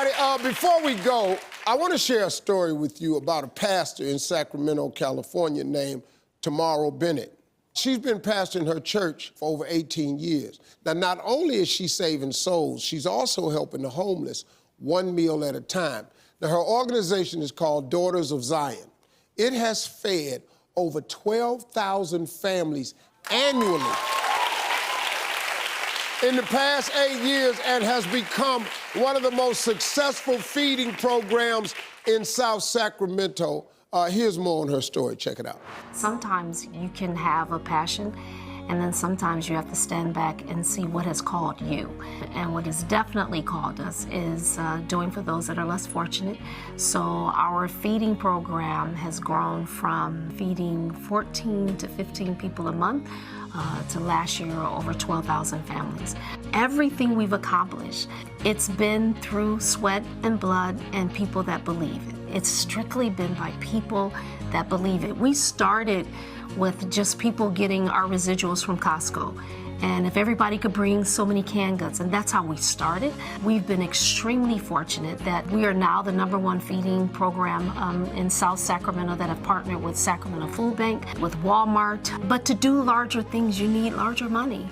everybody. Before we go, I want to share a story with you about a pastor in Sacramento, California named Tamara Bennett. She's been pastoring her church for over 18 years. Now, not only is she saving souls, she's also helping the homeless one meal at a time. Now, her organization is called Daughters of Zion. It has fed over 12,000 families annually in the past 8 years and has become one of the most successful feeding programs in South Sacramento. Here's more on her story. Check it out. Sometimes you can have a passion, and then sometimes you have to stand back and see what has called you. And what has definitely called us is doing for those that are less fortunate. So our feeding program has grown from feeding 14 to 15 people a month to last year over 12,000 families. Everything we've accomplished, it's been through sweat and blood and people that believe it. It's strictly been by people that believe it. We started with just people getting our residuals from Costco. And if everybody could bring so many canned goods, and that's how we started. We've been extremely fortunate that we are now the #1 feeding program in South Sacramento that have partnered with Sacramento Food Bank, with Walmart. But to do larger things, you need larger money.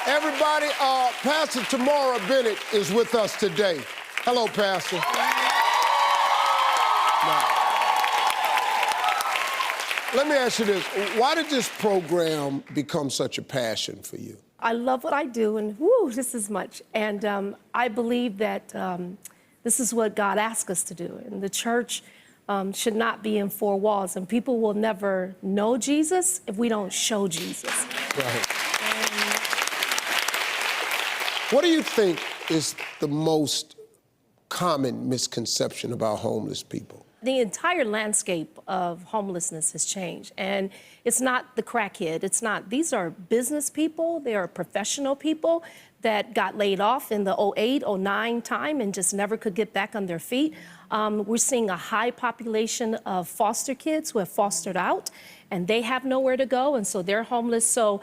Everybody, Pastor Tamara Bennett is with us today. Hello, Pastor. Now, let me ask you this. Why did this program become such a passion for you? I love what I do, and whoo, this is much. And I believe that this is what God asked us to do. And the church should not be in four walls. And people will never know Jesus if we don't show Jesus. Right. What do you think is the most common misconception about homeless people? The entire landscape of homelessness has changed, and it's not the crackhead. It's not. These are business people. They are professional people that got laid off in the 08, 09 time and just never could get back on their feet. We're seeing a high population of foster kids who have fostered out, and they have nowhere to go, and so they're homeless. So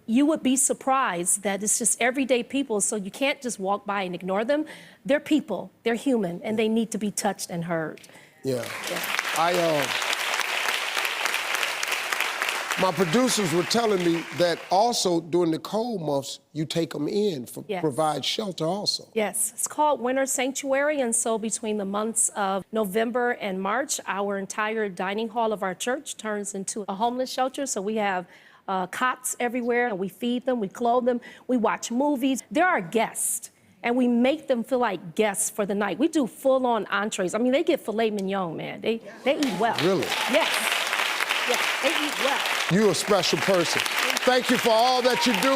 you would be surprised that it's just everyday people, so you can't just walk by and ignore them. They're people, they're human, and they need to be touched and heard. Yeah. My producers were telling me that also during the cold months, you take them in for provide shelter also. Yes, it's called Winter Sanctuary, and so between the months of November and March, our entire dining hall of our church turns into a homeless shelter. So we have cots everywhere, and we feed them, we clothe them, we watch movies. They're our guests, and we make them feel like guests for the night. We do full-on entrees. I mean, they get filet mignon, man. They eat well. Really? Yes. Yeah, they eat well. You're a special person. Thank you for all that you do.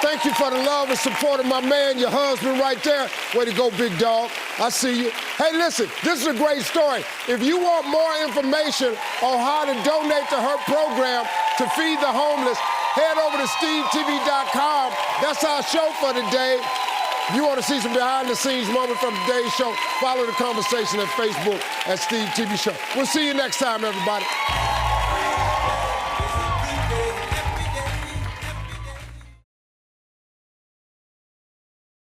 Thank you for the love and support of my man, your husband right there. Way to go, big dog. I see you. Hey, listen, this is a great story. If you want more information on how to donate to her program to feed the homeless, head over to stevetv.com. That's our show for today. If you want to see some behind-the-scenes moments from today's show, follow the conversation at Facebook at Steve TV Show. We'll see you next time, everybody.